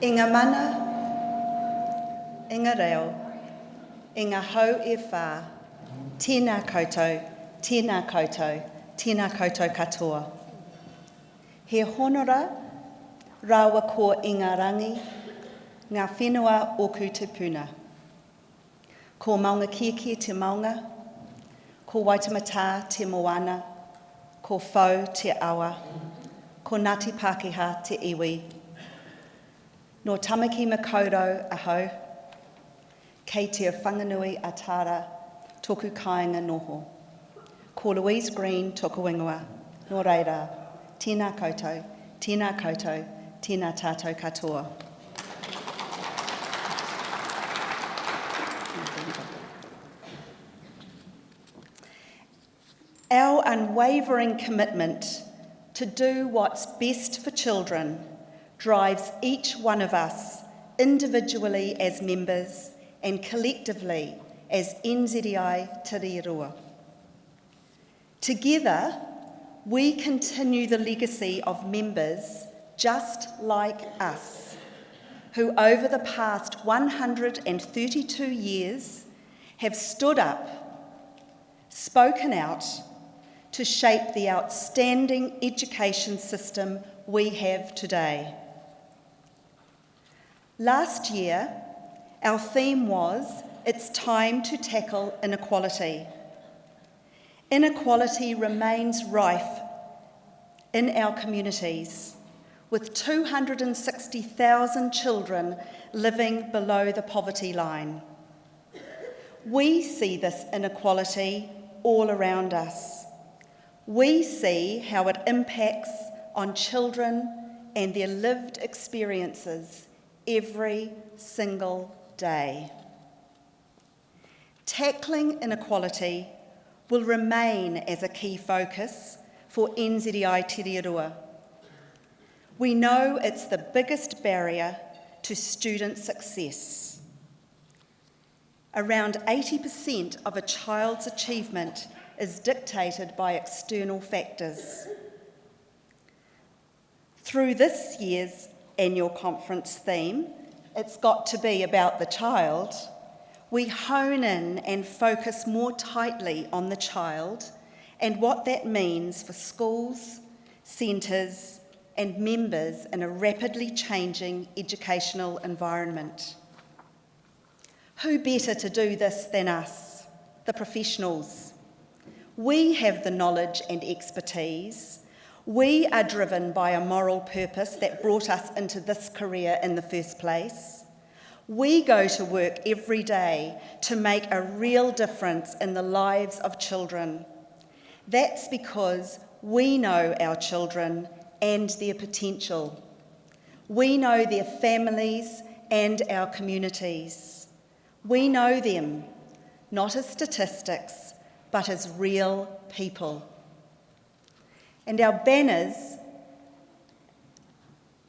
I ngā mana, i ngā reo, i ngā hau e whā, tēnā koutou, tēnā koutou, tēnā koutou katoa. He honora rawa ko i ngā rangi, ngā whenua oku te puna. Ko maunga kieke te maunga, ko Waitamata te moana, ko whau te awa, ko Ngāti Pākehā te iwi. No tamaki makaurau ahau, kei te whanganui a tāra, toku kāinga noho. Ko Louise Green toku ingoa, no reira, tēnā koutou, tēnā koutou, tēnā tātou katoa. Our unwavering commitment to do what's best for children drives each one of us individually as members and collectively as NZEI Tirerua. Together, we continue the legacy of members just like us, who over the past 132 years have stood up, spoken out, to shape the outstanding education system we have today. Last year, our theme was, "It's time to tackle inequality." Inequality remains rife in our communities, with 260,000 children living below the poverty line. We see this inequality all around us. We see how it impacts on children and their lived experiences every single day. Tackling inequality will remain as a key focus for NZEI Tirerua. We know it's the biggest barrier to student success. Around 80% of a child's achievement is dictated by external factors. Through this year's annual conference theme, "It's got to be about the child," we hone in and focus more tightly on the child and what that means for schools, centres, and members in a rapidly changing educational environment. Who better to do this than us, the professionals? We have the knowledge and expertise. We are driven by a moral purpose that brought us into this career in the first place. We go to work every day to make a real difference in the lives of children. That's because we know our children and their potential. We know their families and our communities. We know them, not as statistics, but as real people. And our banners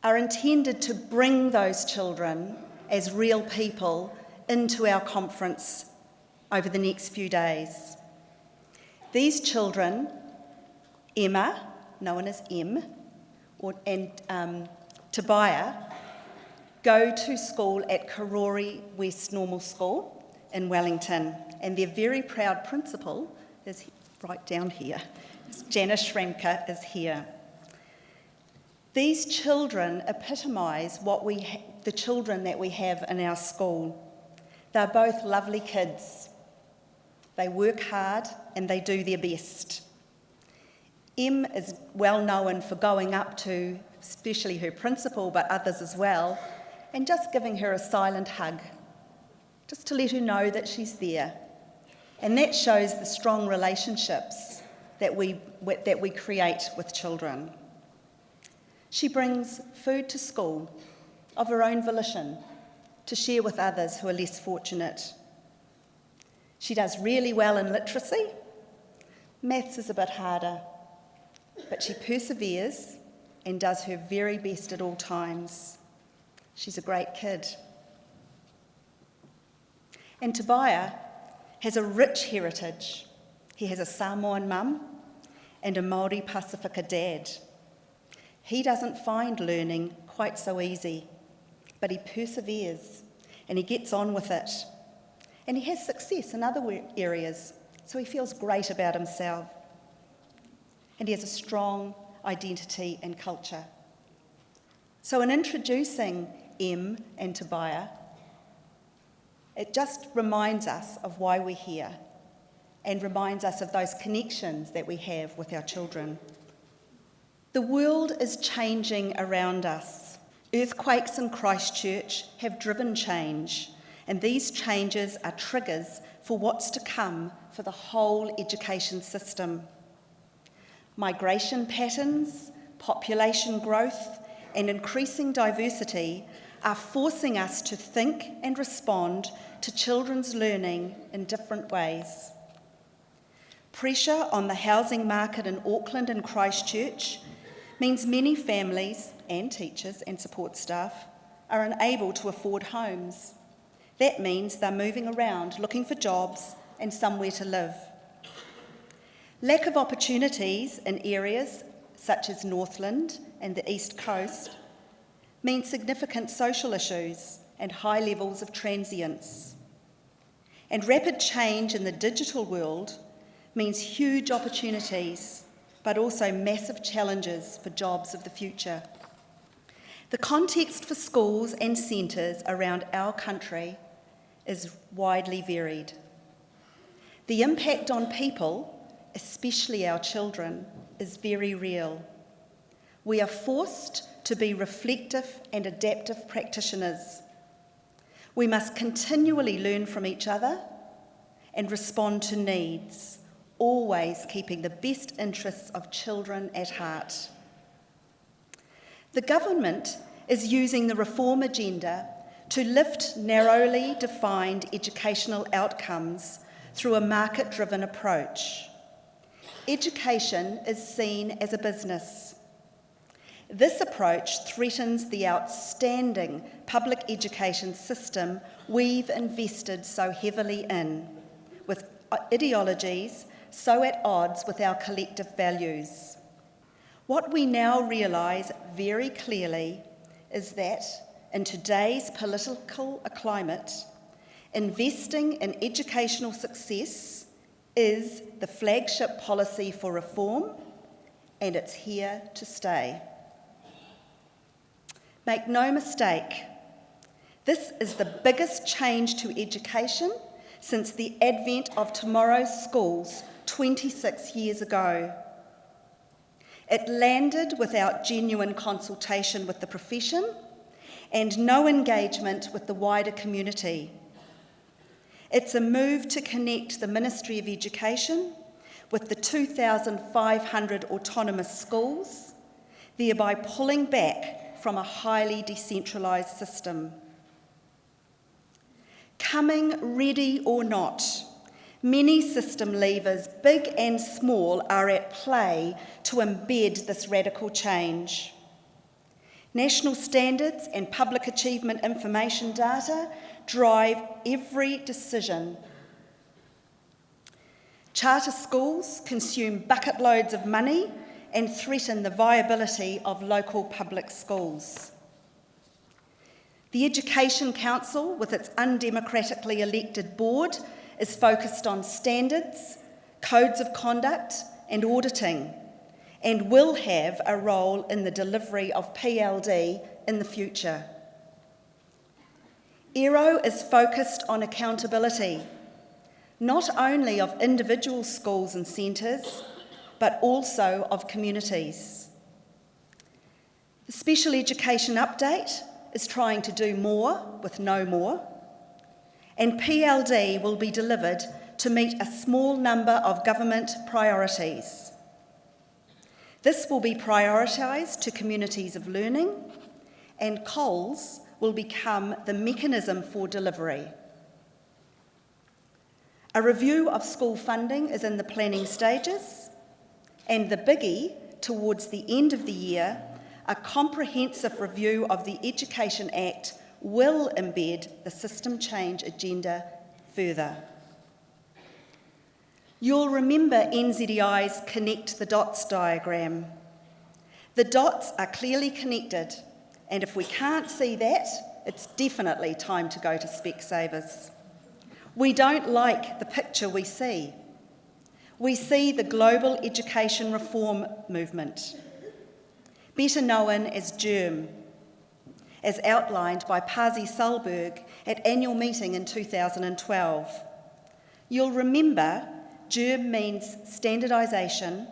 are intended to bring those children as real people into our conference over the next few days. These children, Emma, known as M, and Tobiah, go to school at Karori West Normal School in Wellington, and their very proud principal is right down here. Janice Schramka is here. These children epitomise the children that we have in our school. They're both lovely kids. They work hard and they do their best. Em is well known for going up to, especially her principal, but others as well, and just giving her a silent hug, just to let her know that she's there. And that shows the strong relationships that we create with children. She brings food to school of her own volition to share with others who are less fortunate. She does really well in literacy. Maths is a bit harder, but she perseveres and does her very best at all times. She's a great kid. And Tobiah has a rich heritage. He has a Samoan mum and a Māori Pasifika dad. He doesn't find learning quite so easy. but he perseveres and he gets on with it. And he has success in other areas, so he feels great about himself. And he has a strong identity and culture. So in introducing Em and Tobiah, it just reminds us of why we're here and reminds us of those connections that we have with our children. The world is changing around us. Earthquakes in Christchurch have driven change, and these changes are triggers for what's to come for the whole education system. Migration patterns, population growth, and increasing diversity are forcing us to think and respond to children's learning in different ways. Pressure on the housing market in Auckland and Christchurch means many families and teachers and support staff are unable to afford homes. That means they're moving around looking for jobs and somewhere to live. Lack of opportunities in areas such as Northland and the East Coast means significant social issues and high levels of transience. And rapid change in the digital world means huge opportunities, but also massive challenges for jobs of the future. The context for schools and centres around our country is widely varied. The impact on people, especially our children, is very real. We are forced to be reflective and adaptive practitioners. We must continually learn from each other and respond to needs, always keeping the best interests of children at heart. The government is using the reform agenda to lift narrowly defined educational outcomes through a market-driven approach. Education is seen as a business. This approach threatens the outstanding public education system we've invested so heavily in, with ideologies so at odds with our collective values. What we now realise very clearly is that in today's political climate, investing in educational success is the flagship policy for reform, and it's here to stay. Make no mistake, this is the biggest change to education since the advent of tomorrow's schools 26 years ago. It landed without genuine consultation with the profession and no engagement with the wider community. It's a move to connect the Ministry of Education with the 2,500 autonomous schools, thereby pulling back from a highly decentralised system. Coming ready or not, many system levers, big and small, are at play to embed this radical change. National standards and public achievement information data drive every decision. Charter schools consume bucket loads of money and threaten the viability of local public schools. The Education Council, with its undemocratically elected board, is focused on standards, codes of conduct and auditing, and will have a role in the delivery of PLD in the future. ERO is focused on accountability, not only of individual schools and centres, but also of communities. The Special Education Update is trying to do more with no more, and PLD will be delivered to meet a small number of government priorities. This will be prioritised to communities of learning, and COLS will become the mechanism for delivery. A review of school funding is in the planning stages, and the biggie, towards the end of the year, a comprehensive review of the Education Act will embed the system change agenda further. You'll remember NZEI's Connect the Dots diagram. The dots are clearly connected, and if we can't see that, it's definitely time to go to Specsavers. We don't like the picture we see. We see the global education reform movement, better known as GERM, as outlined by Pasi Sahlberg at annual meeting in 2012. You'll remember GERM means standardisation,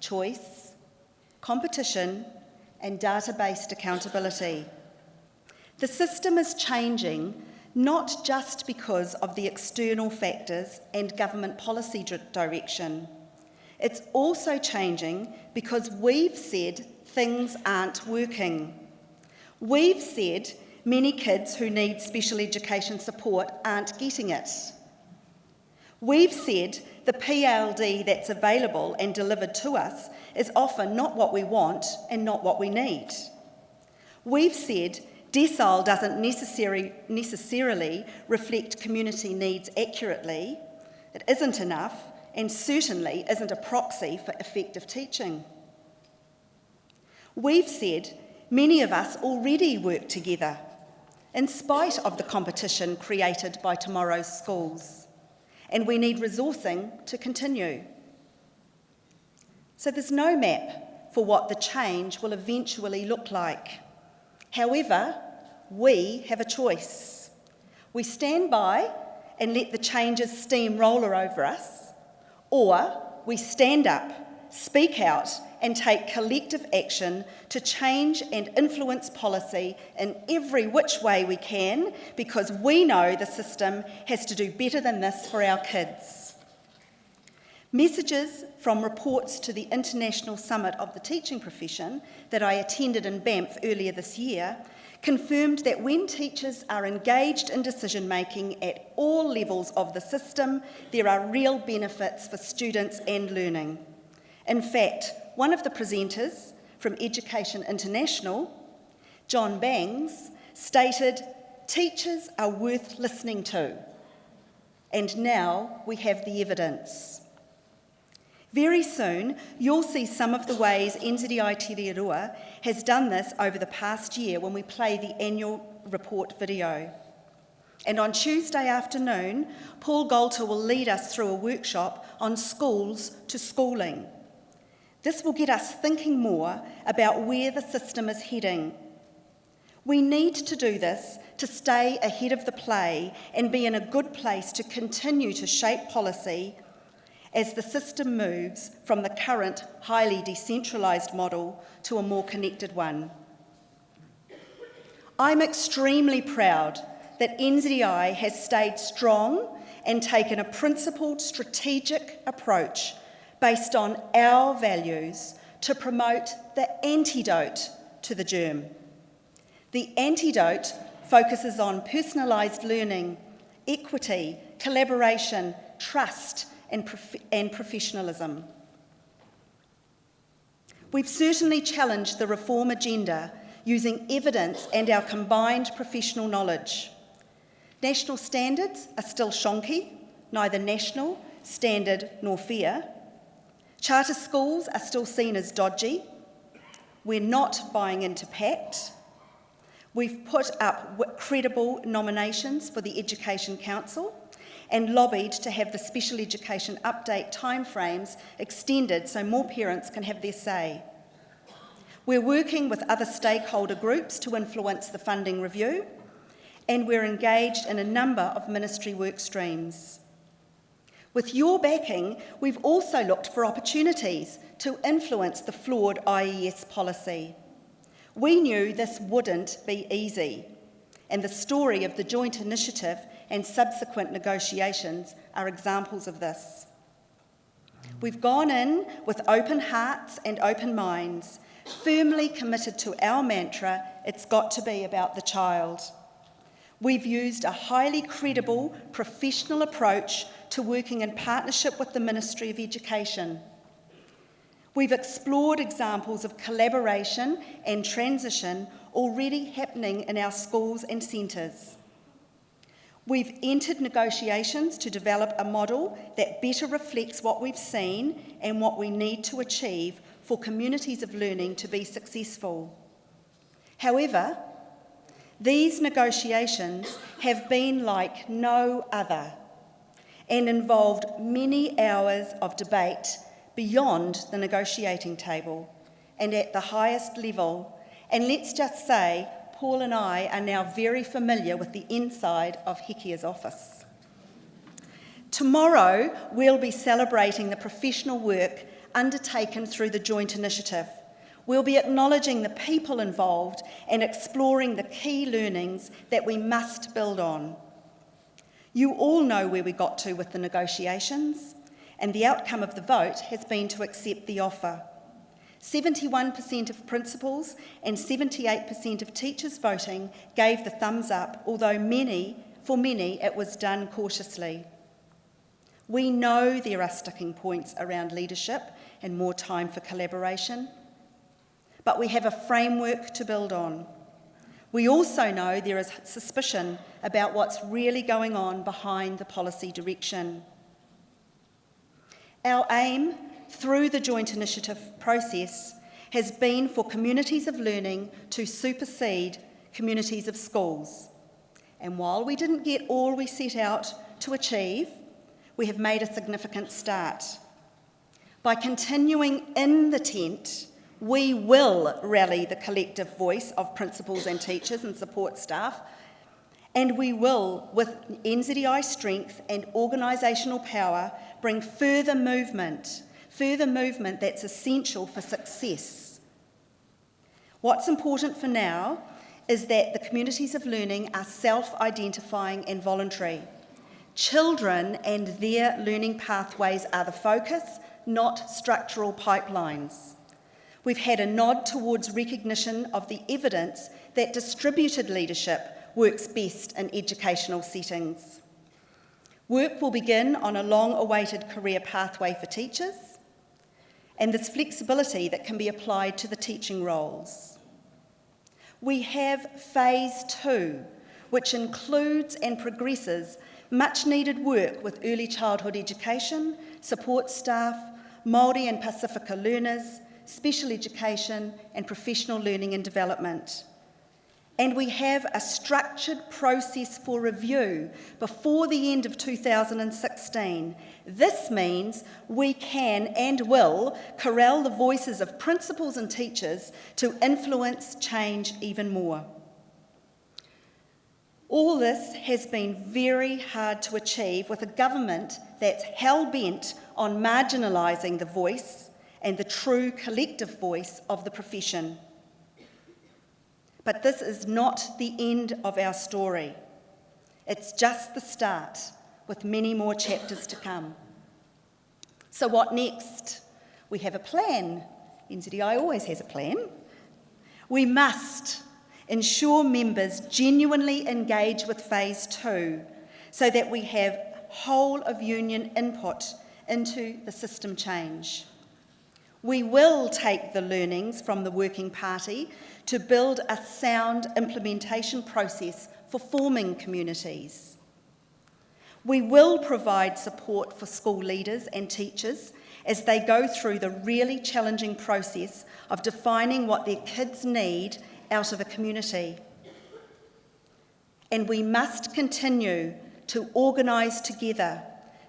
choice, competition, and data-based accountability. The system is changing not just because of the external factors and government policy direction. It's also changing because we've said things aren't working. We've said many kids who need special education support aren't getting it. We've said the PLD that's available and delivered to us is often not what we want and not what we need. We've said decile doesn't necessarily reflect community needs accurately, it isn't enough, and certainly isn't a proxy for effective teaching. We've said many of us already work together, in spite of the competition created by tomorrow's schools, and we need resourcing to continue. So there's no map for what the change will eventually look like. However, we have a choice. We stand by and let the changes steamroller over us, or we stand up, speak out, and take collective action to change and influence policy in every which way we can, because we know the system has to do better than this for our kids. Messages from reports to the International Summit of the Teaching Profession that I attended in Banff earlier this year confirmed that when teachers are engaged in decision-making at all levels of the system, there are real benefits for students and learning. In fact, one of the presenters from Education International, John Bangs, stated, "Teachers are worth listening to." And now we have the evidence. Very soon, you'll see some of the ways NZI Te Rerua has done this over the past year when we play the annual report video. And on Tuesday afternoon, Paul Golter will lead us through a workshop on schools to schooling. This will get us thinking more about where the system is heading. We need to do this to stay ahead of the play and be in a good place to continue to shape policy as the system moves from the current highly decentralised model to a more connected one. I'm extremely proud that NZI has stayed strong and taken a principled, strategic approach based on our values to promote the antidote to the germ. The antidote focuses on personalised learning, equity, collaboration, trust, and professionalism. We've certainly challenged the reform agenda using evidence and our combined professional knowledge. National standards are still shonky, neither national, standard nor fair. Charter schools are still seen as dodgy. We're not buying into PACT. We've put up credible nominations for the Education Council and lobbied to have the special education update timeframes extended so more parents can have their say. We're working with other stakeholder groups to influence the funding review, and we're engaged in a number of ministry work streams. With your backing, we've also looked for opportunities to influence the flawed IES policy. We knew this wouldn't be easy, and the story of the joint initiative and subsequent negotiations are examples of this. We've gone in with open hearts and open minds, firmly committed to our mantra, it's got to be about the child. We've used a highly credible, professional approach to working in partnership with the Ministry of Education. We've explored examples of collaboration and transition already happening in our schools and centres. We've entered negotiations to develop a model that better reflects what we've seen and what we need to achieve for communities of learning to be successful. However, These negotiations have been like no other and involved many hours of debate beyond the negotiating table and at the highest level. And let's just say, Paul and I are now very familiar with the inside of Hekia's office. Tomorrow, we'll be celebrating the professional work undertaken through the joint initiative. We'll be acknowledging the people involved and exploring the key learnings that we must build on. You all know where we got to with the negotiations, and the outcome of the vote has been to accept the offer. 71% of principals and 78% of teachers voting gave the thumbs up, although for many it was done cautiously. We know there are sticking points around leadership and more time for collaboration, but we have a framework to build on. We also know there is suspicion about what's really going on behind the policy direction. Our aim through the joint initiative process has been for communities of learning to supersede communities of schools. And while we didn't get all we set out to achieve, we have made a significant start. By continuing in the tent, we will rally the collective voice of principals and teachers and support staff, and we will, with NZEI strength and organisational power, bring further movement that's essential for success. What's important for now is that the communities of learning are self-identifying and voluntary. Children and their learning pathways are the focus, not structural pipelines. We've had a nod towards recognition of the evidence that distributed leadership works best in educational settings. Work will begin on a long-awaited career pathway for teachers, and this flexibility that can be applied to the teaching roles. We have phase 2, which includes and progresses much-needed work with early childhood education, support staff, Māori and Pasifika learners, special education and professional learning and development. And we have a structured process for review before the end of 2016. This means we can and will corral the voices of principals and teachers to influence change even more. All this has been very hard to achieve with a government that's hell-bent on marginalising the voice and the true collective voice of the profession. But this is not the end of our story. It's just the start, with many more chapters to come. So what next? We have a plan. NZEI always has a plan. We must ensure members genuinely engage with phase 2 so that we have whole of union input into the system change. We will take the learnings from the Working Party to build a sound implementation process for forming communities. We will provide support for school leaders and teachers as they go through the really challenging process of defining what their kids need out of a community. And we must continue to organise together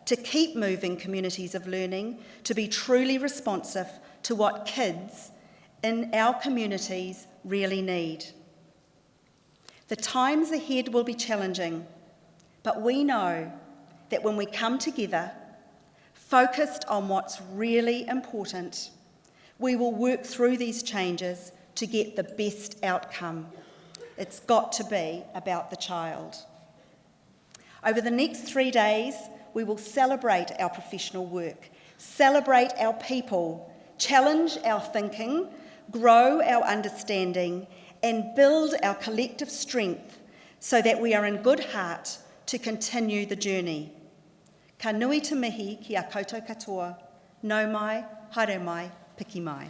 to keep moving communities of learning to be truly responsive to what kids in our communities really need. The times ahead will be challenging, but we know that when we come together, focused on what's really important, we will work through these changes to get the best outcome. It's got to be about the child. Over the next 3 days, we will celebrate our professional work, celebrate our people, challenge our thinking, grow our understanding, and build our collective strength so that we are in good heart to continue the journey. Ka nui te mihi ki a koutou katoa, nau mai, haere mai, piki mai.